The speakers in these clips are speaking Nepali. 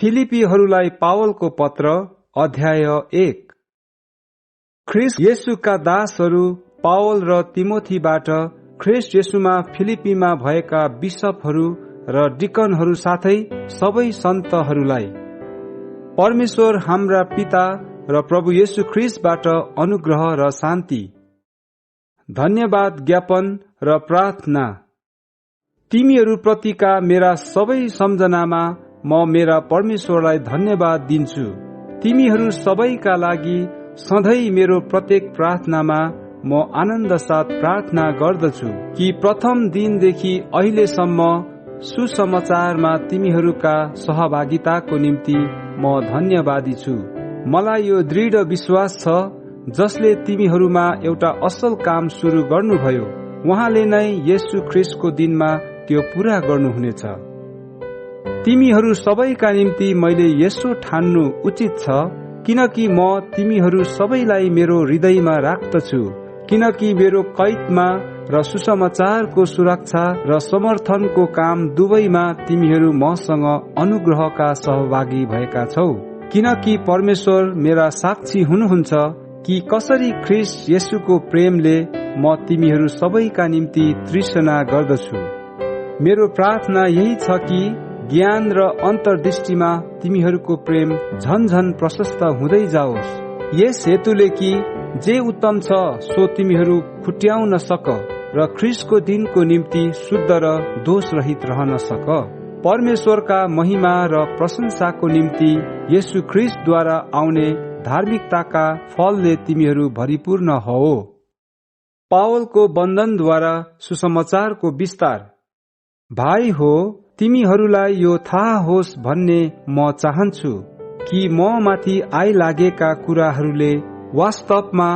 फिलिपीहरूलाई पावलको पत्र अध्याय 1। ख्रीष्ट येशूका दासहरू पावल र तिमोथीबाट ख्रीष्ट येशूमा फिलिपीमा भएका बिशपहरू र डिकनहरू साथै सबै सन्तहरूलाई परमेश्वर हाम्रा पिता र प्रभु येशू ख्रीष्टबाट अनुग्रह र शान्ति, धन्यवाद ज्ञापन र प्रार्थना तिमीहरू प्रतिका मेरा सबै सम्झनामा म मेरा परमेश्वरलाई धन्यवाद दिन्छु। तिमीहरू सबैका लागि सधैँ मेरो प्रत्येक प्रार्थनामा म आनन्द साथ प्रार्थना गर्दछु कि प्रथम दिनदेखि अहिलेसम्म सुसमाचारमा तिमीहरूका सहभागिताको निम्ति म धन्यवादी छु। मलाई यो दृढ विश्वास छ, जसले तिमीहरूमा एउटा असल काम सुरु गर्नुभयो, उहाँले नै येशू ख्रीष्टको दिनमा त्यो पूरा गर्नुहुनेछ। तिमीहरू सबैका निम्ति मैले यसो ठान्नु उचित छ, किनकि म तिमीहरू सबैलाई मेरो हृदयमा राख्दछु, किनकि मेरो कैदमा र सुसमाचारको सुरक्षा र समर्थनको काम दुवैमा तिमीहरू मसँग अनुग्रहका सहभागी भएका छौ। किनकि परमेश्वर मेरा साक्षी हुनुहुन्छ कि कसरी ख्रीष्ट येशूको प्रेमले म तिमीहरू सबैका निम्ति तृष्णा गर्दछु। मेरो प्रार्थना यही छ कि ज्ञान र अन्तर्दृष्टिमा तिमीहरूको प्रेम झन प्रशस्त हुँदै जाओस्, यस हेतुले कि जे उत्तम छ सो तिमीहरू खुट्याउन सक र ख्रीष्टको दिनको निम्ति शुद्ध र दोष रहित रहन सक। परमेश्वरका महिमा र प्रशंसाको निम्ति येशू ख्रीष्टद्वारा आउने धार्मिकताका फलले तिमीहरू भरिपूर्ण हो। पावलको बन्धनद्वारा सुसमाचारको विस्तार। भाइ हो, तिमीहरूलाई यो थाहा होस् भन्ने म चाहन्छु कि म माथि आइलागेका कुराहरूले वास्तवमा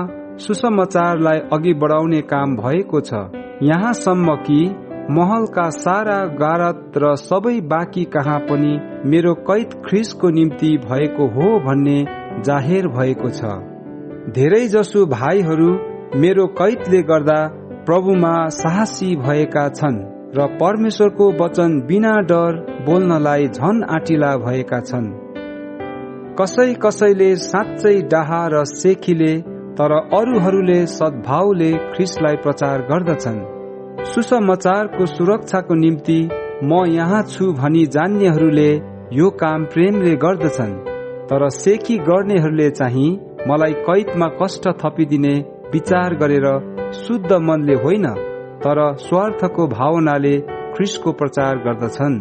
सुसमाचारलाई अघि बढाउने काम भएको छ, यहाँसम्म कि महलका सारा गारत र सबै बाँकी कहाँ पनि मेरो कैद ख्रीष्टको निम्ति भएको हो भन्ने जाहेर भएको छ। धेरै जसो भाइहरू मेरो कैदले गर्दा प्रभुमा साहसी भएका छन् र परमेश्वरको वचन बिना डर बोल्नलाई झन आँटिला भएका छन्। कसैले साँच्चै डाहा र सेखीले, तर अरूहरूले सद्भावले ख्रीष्टलाई प्रचार गर्दछन्। सुसमाचारको सुरक्षाको निम्ति म यहाँ छु भनी जान्नेहरूले यो काम प्रेमले गर्दछन्, तर सेखी गर्नेहरूले चाहिँ मलाई कैदमा कष्ट थपिदिने विचार गरेर शुद्ध मनले होइन, तर स्वार्थको भावनाले ख्रीष्टको प्रचार गर्दछन्।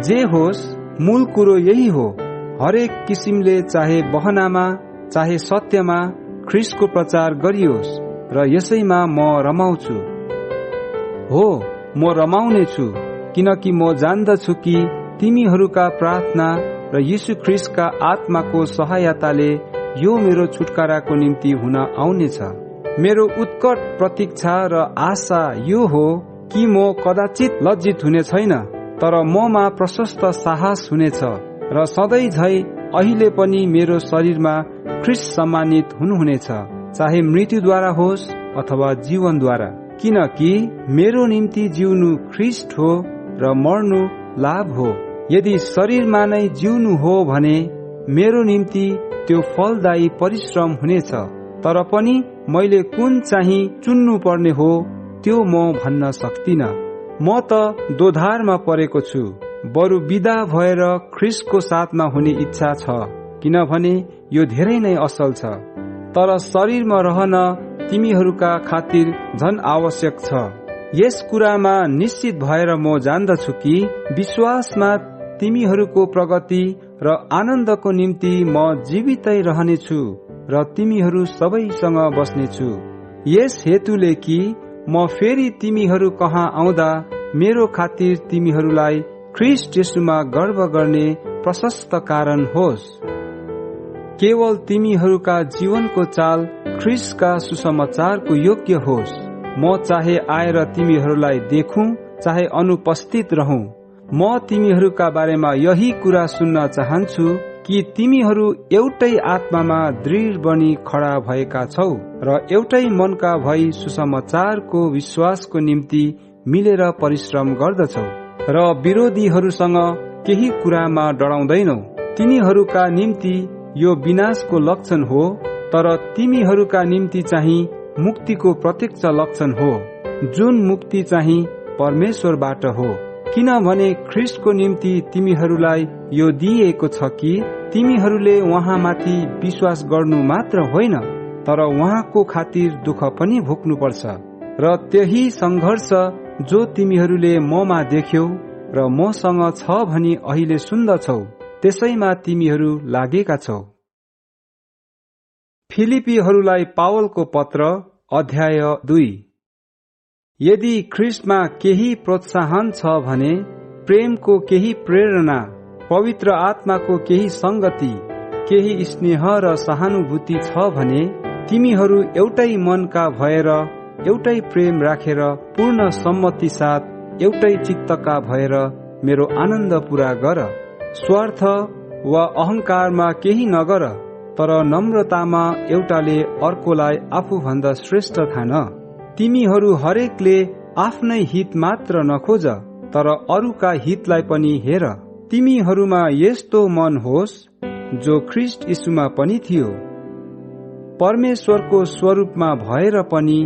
जे होस्, मूल कुरो यही हो, हरेक किसिमले चाहे बहनामा चाहे सत्यमा ख्रीष्टको प्रचार गरियोस् र यसैमा म रमाउँछु। हो, म रमाउने छु, किनकि म जान्दछु कि तिमीहरूका प्रार्थना र यीशु ख्रीष्टका आत्माको सहायताले यो मेरो छुटकाराको निम्ति हुन आउनेछ। मेरो उत्कट प्रतीक्षा र आशा यो हो कि म कदाचित लज्जित हुने छैन, तर ममा प्रशस्त साहस हुनेछ र सधैँ झै अहिले पनि मेरो शरीरमा ख्रीष्ट सम्मानित हुनुहुनेछ, चाहे मृत्युद्वारा होस् अथवा जीवनद्वारा। किनकि मेरो निम्ति जिउनु ख्रीष्ट हो र मर्नु लाभ हो। यदि शरीरमा नै जिउनु हो भने मेरो निम्ति त्यो फलदायी परिश्रम हुनेछ, तर पनि मैले कुन चाहिँ चुन्नु पर्ने हो त्यो म भन्न सक्दिन। म त दोधारमा परेको छु, बरु विदा भएर ख्रीष्टको साथमा हुने इच्छा छ, किनभने यो धेरै नै असल छ। तर शरीरमा रहन तिमीहरूका खातिर झन आवश्यक छ। यस कुरामा निश्चित भएर म जान्दछु कि विश्वासमा तिमीहरूको प्रगति र आनन्दको निम्ति म जीवितै रहनेछु र तिमीहरू सबैसँग बस्नेछु। यस हेतुले कि म फेरि तिमीहरू कहाँ आउँदा मेरो खातिर तिमीहरूलाई ख्रीष्ट येशूमा गर्व गर्ने प्रशस्त कारण होस्। केवल तिमीहरूका जीवनको चाल ख्रीष्टका सुसमाचारको योग्य होस्। म चाहे आएर तिमीहरूलाई देखूं, चाहे अनुपस्थित रहूं, म तिमीहरूका बारेमा यही कुरा सुन्न चाहन्छु कि तिमीहरू एउटै आत्मामा दृढ बनी खडा भएका छौ र एउटै मनका भई सुसमाचारको विश्वासको निम्ति मिलेर परिश्रम गर्दछौ र विरोधीहरूसँग केही कुरामा डराउँदैनौ, तिनीहरूका निम्ति यो विनाशको लक्षण हो, तर तिमीहरूका निम्ति चाहिँ मुक्तिको प्रत्यक्ष लक्षण हो, जुन मुक्ति चाहिँ परमेश्वरबाट हो। किनभने ख्रीष्टको निम्ति तिमीहरूलाई यो दिइएको छ कि तिमीहरूले उहाँमाथि विश्वास गर्नु मात्र होइन, तर उहाँको खातिर दुःख पनि भोग्नुपर्छ। र त्यही संघर्ष जो तिमीहरूले ममा देख्यौ र मसँग छ भनी अहिले सुन्दछौ, त्यसैमा तिमीहरू लागेका छौ। फिलिपीहरूलाई पावलको पत्र अध्याय 2। यदि ख्रीष्टमा केही प्रोत्साहन छ भने, प्रेमको केही प्रेरणा, पवित्र आत्माको केही संगति, केही स्नेह र सहानुभूति छ भने, तिमीहरू एउटै मनका भएर एउटै प्रेम राखेर पूर्ण सम्मति साथ एउटै चित्तका भएर मेरो आनन्द पूरा गर। स्वार्थ वा अहंकारमा केही नगर, तर नम्रतामा एउटाले अर्कोलाई आफूभन्दा श्रेष्ठ ठान। तिमीहरू हरेकले आफ्नै हित मात्र नखोज, तर अरूका हितलाई पनि हेर। तिमीहरूमा यस्तो मन होस् जो ख्रीष्ट यीशुमा पनि थियो। परमेश्वरको स्वरूपमा भएर पनि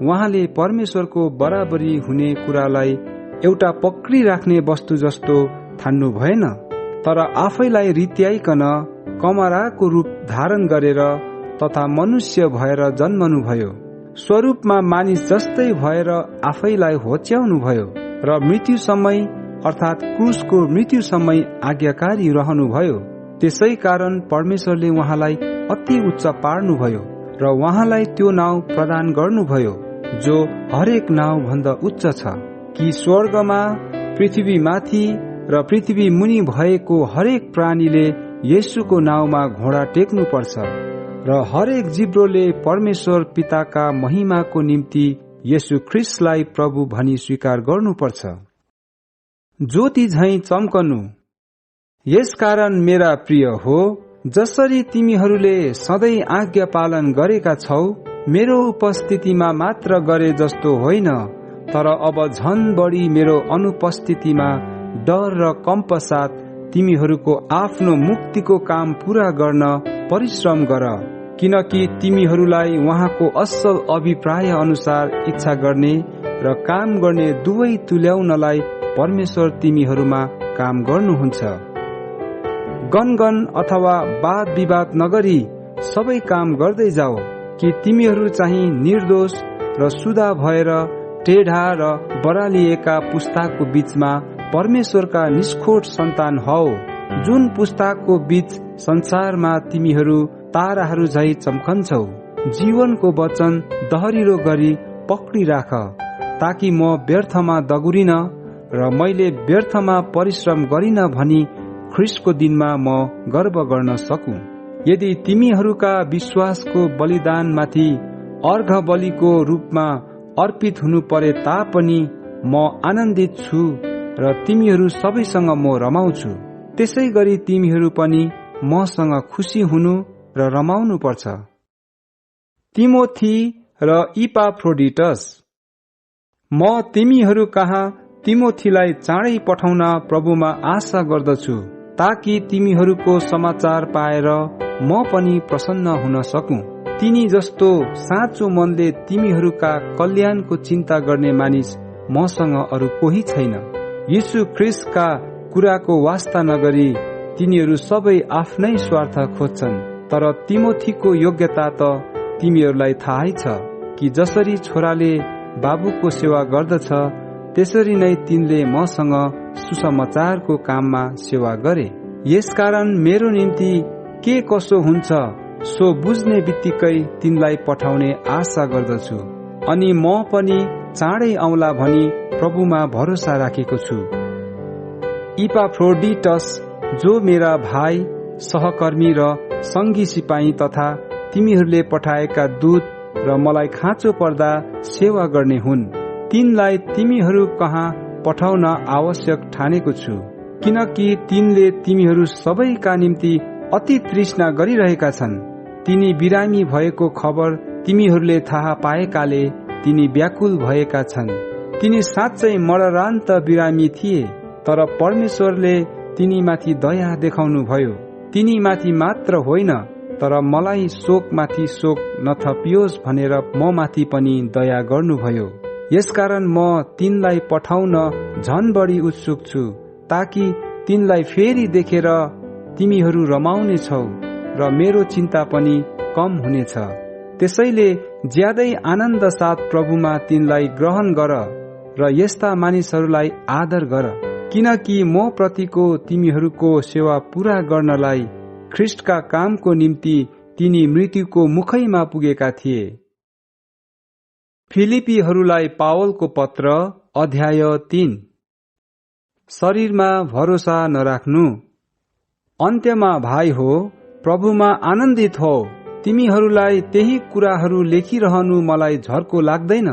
उहाँले परमेश्वरको बराबरी हुने कुरालाई एउटा पक्री राख्ने वस्तु जस्तो ठान्नु भएन, तर आफैलाई रित्याइकन कमराको रूप धारण गरेर तथा मनुष्य भएर जन्मनु भयो। स्वरूपमा मानिस जस्तै भएर आफैलाई होच्याउनु भयो र मृत्यु समय अर्थात क्रुसको मृत्यु समय आज्ञाकारी रहनुभयो। त्यसै कारण परमेश्वरले उहाँलाई अति उच्च पार्नुभयो र उहाँलाई त्यो नाउँ प्रदान गर्नुभयो जो हरेक नाउँ भन्दा उच्च छ, कि स्वर्गमा, पृथ्वीमाथि र पृथ्वी मुनि भएको हरेक प्राणीले येशूको नाउँमा घोडा टेक्नु पर्छ र हरेक जिब्रोले परमेश्वर पिताका महिमाको निम्ति येशू ख्रीष्टलाई प्रभु भनी स्वीकार गर्नुपर्छ। ज्योति झैं चम्कनु। यसकारण मेरा प्रिय हो, जसरी तिमीहरूले सधैँ आज्ञा पालन गरेका छौ, मेरो उपस्थितिमा मात्र गरे जस्तो होइन, तर अब झन बढी मेरो अनुपस्थितिमा डर र कम्प साथ तिमीहरूको आफ्नो मुक्तिको काम पूरा गर्न परिश्रम गर, किनकि तिमीहरूलाई उहाँको असल अभिप्राय अनुसार इच्छा गर्ने र काम गर्ने दुवै तुल्याउनलाई परमेश्वर तिमीहरूमा काम गर्नुहुन्छ। गनगन अथवा वाद विवाद नगरी सबै काम गर्दै जाओ, कि तिमीहरू चाहिँ निर्दोष र सुधा भएर टेढा र बरालिएका पुस्ताको बीचमा परमेश्वरका निष्खोट सन्तान हौ, जुन पुस्ताको बीच संसारमा तिमीहरू ताराहरू झै चम्कन्छौ। जीवनको वचन दहरिलो गरी पक्री राख, ताकि म व्यर्थमा दगुरिन र मैले व्यर्थमा परिश्रम गरिन भनी ख्रीष्टको दिनमा म गर्व गर्न सकूं। यदि तिमीहरूका विश्वासको बलिदानमाथि अर्घ बलिको रूपमा अर्पित हुनु परे तापनि म आनन्दित छु र तिमीहरू सबैसँग म रमाउँछु। त्यसै गरी तिमीहरू पनि मसँग खुसी हुनु र रमाउनु पर्छ। तिमोथी र इपाफ्रोडिटस। म तिमीहरू कहाँ तिमोथीलाई चाँडै पठाउन प्रभुमा आशा गर्दछु, ताकि तिमीहरूको समाचार पाएर म पनि प्रसन्न हुन सकूं। तिनी जस्तो साँचो मनले तिमीहरूका कल्याणको चिन्ता गर्ने मानिस मसँग अरू कोही छैन। यीशु ख्रीष्टका कुराको वास्ता नगरी तिनीहरू सबै आफ्नै स्वार्थ खोज्छन्, तर तिमोथीको योग्यता त तिमीहरूलाई थाहै छ कि जसरी छोराले बाबुको सेवा गर्दछ, त्यसरी नै तिनले मसँग सुसमाचारको काममा सेवा गरे। यसकारण मेरो निम्ति के कसो हुन्छ सो बुझ्ने बित्तिकै तिनलाई पठाउने आशा गर्दछु, अनि म पनि चाँडै आउला भनी प्रभुमा भरोसा राखेको छु। इपाफ्रोडिटस, जो मेरा भाइ, सहकर्मी र संगी सिपाही तथा तिमीहरूले पठाएका दूत र मलाई खाँचो पर्दा सेवा गर्ने हुन्, तिनलाई तिमीहरू कहाँ पठाउन आवश्यक ठानेको छु, किनकि तिनले तिमीहरू सबैका निम्ति अति तृष्णा गरिरहेका छन्। तिनी बिरामी भएको खबर तिमीहरूले थाहा पाएकाले तिनी व्याकुल भएका छन्। तिनी साँच्चै मरणान्त बिरामी थिए, तर परमेश्वरले तिनीमाथि दया देखाउनु भयो तिनीमाथि मात्र होइन, तर मलाई शोकमाथि शोक नथपियोस् भनेर म माथि पनि दया गर्नुभयो। यसकारण म तिनलाई पठाउन झन बढी उत्सुक छु, ताकि तिनलाई फेरि देखेर तिमीहरू रमाउने छौ र मेरो चिन्ता पनि कम हुनेछ। त्यसैले ज्यादै आनन्द साथ प्रभुमा तिनलाई ग्रहण गर र यस्ता मानिसहरूलाई आदर गर, किनकि म प्रतिको तिमीहरूको सेवा पूरा गर्नलाई ख्रीष्टका कामको निम्ति तिनी मृत्युको मुखैमा पुगेका थिए। फिलिपीहरूलाई पावलको पत्र अध्याय 3। शरीरमा भरोसा नराख्नु। अन्त्यमा भाइ हो, प्रभुमा आनन्दित हो। तिमीहरूलाई त्यही कुराहरू लेखिरहनु मलाई झर्को लाग्दैन,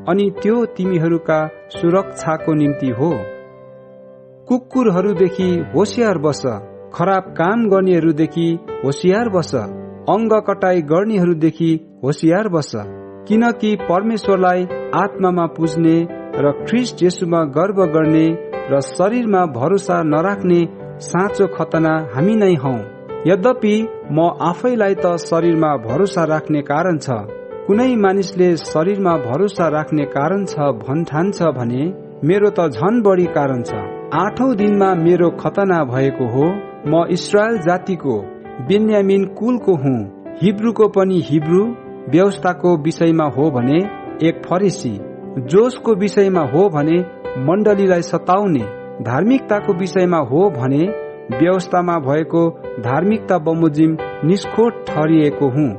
अनि त्यो तिमीहरूका सुरक्षाको निम्ति हो। कुकुरहरूदेखि होशियार बस, खराब काम गर्नेहरूदेखि होशियार बस, अंग कटाई गर्नेहरूदेखि होशियार बस, किनकि परमेश्वरलाई आत्मामा पुज्ने र ख्रीष्ट येशूमा गर्व गर्ने र शरीरमा भरोसा नराख्ने साँचो खतना हामी नै हौ। यद्यपि म आफैलाई त शरीरमा भरोसा राख्ने कारण छ, कुनै मानिसले शरीरमा भरोसा राख्ने कारण छ भन्ठान्छ भने मेरो त झन बढी कारण छ। 8औं दिनमा मेरो खतना भएको हो। म इस्रायल जातिको बेन्यामिन कुलको हुँ, हिब्रूको पनि हिब्रू, व्यवस्थाको विषयमा हो भने एक फरिसी, जोशको विषयमा हो भने मण्डलीलाई सताउने, धार्मिकताको विषयमा हो भने व्यवस्थामा भएको धार्मिकता बमोजिम निष्खोट ठहरिएको हुँ।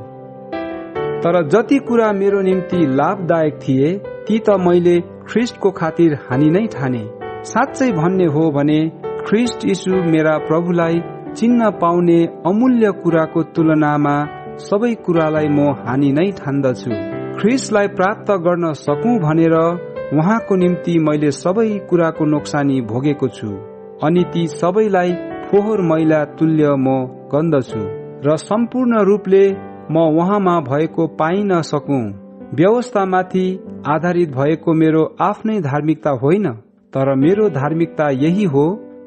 तर जति कुरा मेरो निम्ति लाभदायक थिए ती त मैले ख्रीष्टको खातिर हानि नै ठाने। साँच्चै भन्ने हो भने ख्रीष्ट यीशु मेरा प्रभुलाई चिन्न पाउने अमूल्य कुराको तुलनामा सबै कुरालाई म हानि नै ठान्दछु। ख्रीष्टलाई प्राप्त गर्न सकूं भनेर उहाँको निम्ति मैले सबै कुराको नोक्सानी भोगेको छु, अनि ती सबैलाई फोहोर मैला तुल्य म गन्दछु र सम्पूर्ण रूपले म उहाँमा भएको पाइन सकूं। व्यवस्थामाथि आधारित भएको मेरो आफ्नै धार्मिकता होइन, तर मेरो धार्मिकता यही हो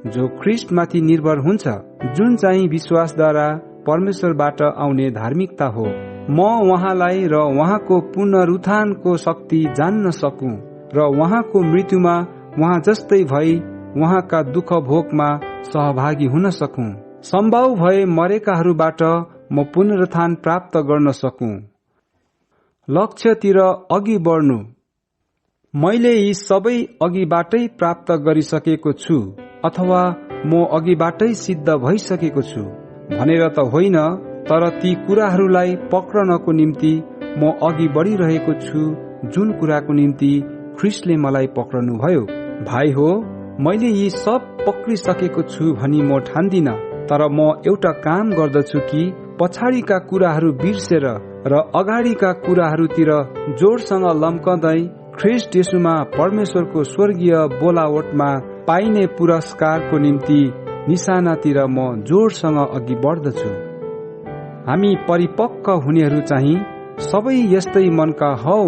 जो ख्रीष्टमाथि निर्भर हुन्छ, जुन चाहिँ विश्वासद्वारा परमेश्वरबाट आउने धार्मिकता हो। म उहाँलाई र उहाँको पुनरुत्थानको शक्ति जान्न सकूं र उहाँको मृत्युमा उहाँ जस्तै भई उहाँका दुःख भोगमा सहभागी हुन सकूं। सम्भव भए मरेकाहरूबाट म पुनरुत्थान प्राप्त गर्न सकूं। लक्ष्यतिर अघि बढ्नु। मैले यी सबै अघिबाटै प्राप्त गरिसकेको छु अथवा म अघिबाटै सिद्ध भइसकेको छु भनेर त होइन, तर ती कुराहरूलाई पक्रनको निम्ति म अघि बढिरहेको छु जुन कुराको निम्ति ख्रीष्टले मलाई पक्रनु भयो। भाइ हो, मैले यी सब पक्रिसकेको छु भनी म ठान्दिन, तर म एउटा काम गर्दछु कि पछाडिका कुराहरू बिर्सेर र अगाडिका कुराहरूतिर जोडसँग लम्कँदै ख्रीष्ट येशूमा परमेश्वरको स्वर्गीय बोलावटमा पाइने पुरस्कारको निम्ति निशानातिर म जोडसँग अघि बढ्दछु। हामी परिपक्व हुनेहरू चाहिँ सबै यस्तै मनका हौ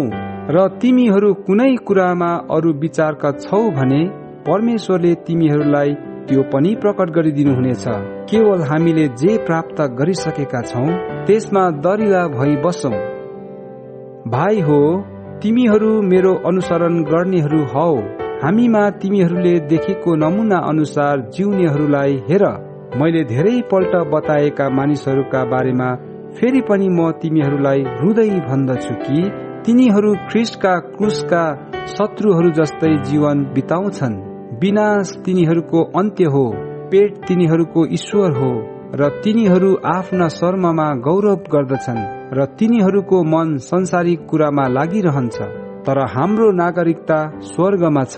र तिमीहरू कुनै कुरामा अरू विचारका छौ भने परमेश्वरले तिमीहरूलाई त्यो पनि प्रकट गरिदिनु हुनेछ। केवल हामीले जे प्राप्त गरिसकेका छौं त्यसमा दरिला भई बसौं। भाइ हो, तिमीहरू मेरो अनुसरण गर्नेहरू हौ। हामीमा तिमीहरूले देखेको नमुना अनुसार जिउनेहरूलाई हेर। मैले धेरै पल्ट बताएका मानिसहरूका बारेमा फेरि पनि म तिमीहरूलाई रुँदै भन्दछु कि तिनीहरू ख्रीष्टका क्रुसका शत्रुहरू जस्तै जीवन बिताउँछन्। विनाश तिनीहरूको अन्त्य हो, पेट तिनीहरूको ईश्वर हो र तिनीहरू आफ्ना शर्ममा गौरव गर्दछन् र तिनीहरूको मन संसारिक कुरामा लागिरहन्छ। तर हाम्रो नागरिकता स्वर्गमा छ,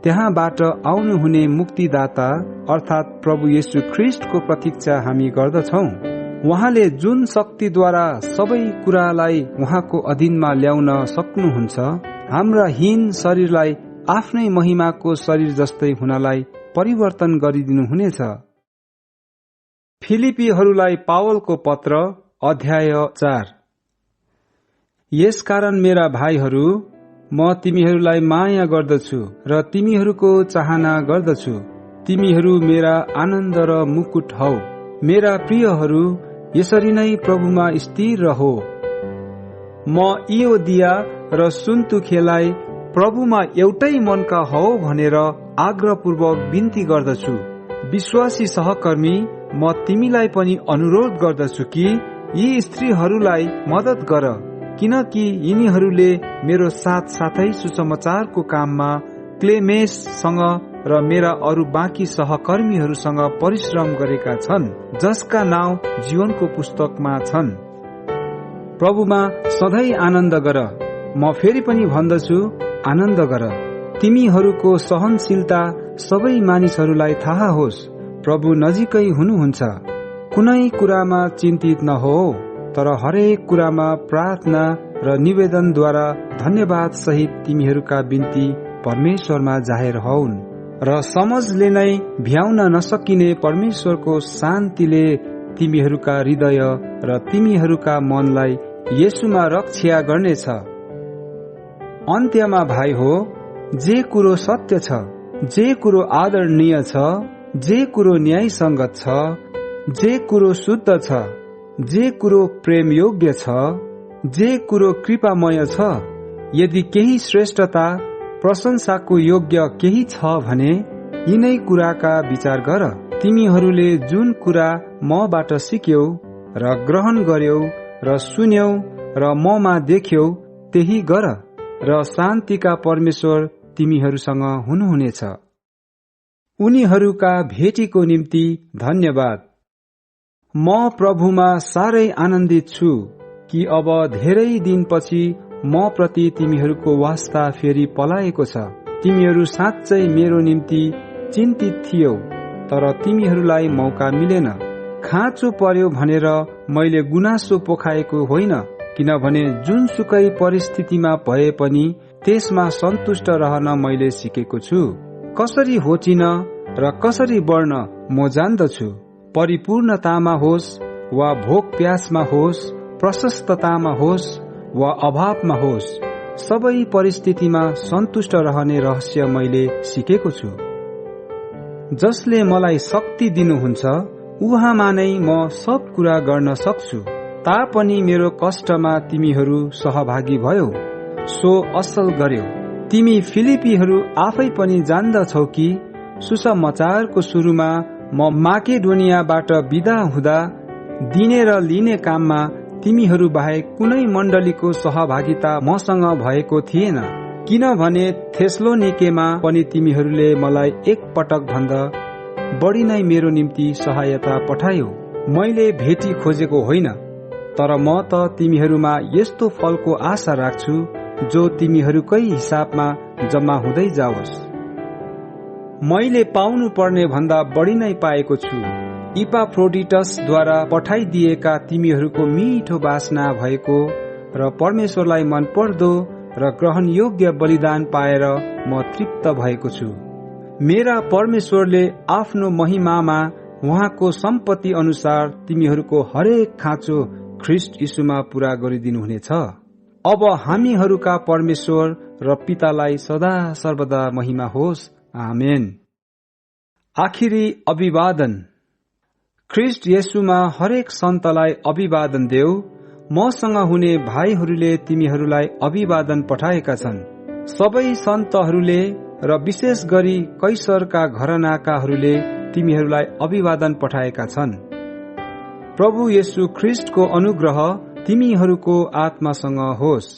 त्यहाँबाट आउनुहुने मुक्तिदाता अर्थात् प्रभु येशू ख्रीष्टको प्रतीक्षा हामी गर्दछौं। उहाँले जुन शक्तिद्वारा सबै कुरालाई उहाँको अधीनमा ल्याउन सक्नुहुन्छ, हाम्रा हीन शरीरलाई आफ्नै महिमाको शरीर जस्तै हुनलाई परिवर्तन गरिदिनु हुनेछ। फिलिपीहरूलाई पावलको पत्र अध्याय 4। यसकारण मेरा भाइहरू, म तिमीहरूलाई माया गर्दछु र तिमीहरूको चाहना गर्दछु। तिमीहरू मेरा आनन्द र मुकुट हौ। मेरा प्रियहरू, यसरी नै प्रभुमा स्थिर रहो। म इयोदिया र सुन्तुखेलाई प्रभुमा एउटै मनका हौ भनेर आग्रहपूर्वक बिन्ती गर्दछु। विश्वासी सहकर्मी, म तिमीलाई पनि अनुरोध गर्दछु कि यी स्त्रीहरूलाई मद्दत गर, किनकि यिनीहरूले मेरो साथै सुसमाचारको काममा क्लेमेससँग र मेरा अरू बाँकी सहकर्मीहरूसँग परिश्रम गरेका छन्, जसका नाउँ जीवनको पुस्तकमा छन्। प्रभुमा सधैँ आनन्द गर। म फेरि पनि भन्दछु, आनन्द गर। तिमीहरूको सहनशीलता सबै मानिसहरूलाई थाहा होस्। प्रभु नजिकै हुनुहुन्छ। कुनै कुरामा चिन्तित नहो, तर हरेक कुरामा प्रार्थना र निवेदनद्वारा धन्यवाद सहित तिमीहरूका बिन्ती परमेश्वरमा जाहेर हौन्, र समझले नै भ्याउन नसकिने परमेश्वरको शान्तिले तिमीहरूका हृदय र तिमीहरूका मनलाई येशूमा रक्षा गर्नेछ। अन्त्यमा भाइ हो, जे कुरो सत्य छ, जे कुरो आदरणीय छ, जे कुरो न्यायसङ्गत छ, जे कुरो शुद्ध छ, जे कुरो प्रेमयोग्य छ, जे कुरो कृपामय छ, यदि केही श्रेष्ठता प्रशंसाको योग्य केही छ भने यिनै कुराका विचार गर। तिमीहरूले जुन कुरा मबाट सिक्यौ र ग्रहण गर्यौ र सुन्यौ र ममा देख्यौ त्यही गर, र शान्तिका परमेश्वर तिमीहरूसँग हुनुहुनेछ। उनीहरूका भेटीको निम्ति धन्यवाद। म प्रभुमा साह्रै आनन्दित छु कि अब धेरै दिनपछि म प्रति तिमीहरूको वास्ता फेरि पलाएको छ। तिमीहरू साँच्चै मेरो निम्ति चिन्तित थियौ, तर तिमीहरूलाई मौका मिलेन। खाँचो पर्यो भनेर मैले गुनासो पोखाएको होइन, किनभने जुनसुकै परिस्थितिमा भए पनि त्यसमा सन्तुष्ट रहन मैले सिकेको छु। कसरी होचिन र कसरी बढ्न म जान्दछु। परिपूर्णतामा होस् वा भोक प्यासमा होस्, प्रशस्ततामा होस् वा अभावमा होस्, सबै परिस्थितिमा सन्तुष्ट रहने रहस्य मैले सिकेको छु। जसले मलाई शक्ति दिनुहुन्छ उहाँमा नै म सब कुरा गर्न सक्छु। तापनि मेरो कष्टमा तिमीहरू सहभागी भयो, सो असल गर्यो। तिमी फिलिपीहरू आफै पनि जान्दछौ कि सुसमाचारको सुरुमा म माकेडोनियाबाट बिदा हुँदा दिने र लिने काममा तिमीहरू बाहेक कुनै मण्डलीको सहभागिता मसँग भएको थिएन, किनभने थेसलोनिकेमा पनि तिमीहरूले मलाई एक पटक भन्दा बढी नै मेरो निम्ति सहायता पठायो। मैले भेटी खोजेको होइन, तर म त तिमीहरूमा यस्तो फलको आशा राख्छु जो तिमीहरूकै हिसाबमा जम्मा हुँदै जाओस्। मैले पाउनु पर्ने भन्दा बढी नै पाएको छु। इपाफ्रोडिटसद्वारा पठाइदिएका तिमीहरूको मिठो बासना भएको र परमेश्वरलाई मनपर्दो र ग्रहण योग्य बलिदान पाएर म तृप्त भएको छु। मेरा परमेश्वरले आफ्नो महिमामा उहाँको सम्पत्ति अनुसार तिमीहरूको हरेक खाँचो ख्रीष्ट यीशुमा पूरा गरिदिनुहुनेछ। अब हामीहरूका परमेश्वर र पितालाई सदा सर्वदा महिमा होस्। आमेन। आखिरी अभिवादन। ख्रीष्ट येशूमा हरेक सन्तलाई अभिवादन देऊ। मसँग हुने भाइहरूले तिमीहरूलाई अभिवादन पठाएका छन्। सबै सन्तहरूले र विशेष गरी कैसरका घरनाकाहरूले तिमीहरूलाई अभिवादन पठाएका छन्। प्रभु येशू ख्रीष्टको अनुग्रह तिमीहरूको आत्मासँग होस्।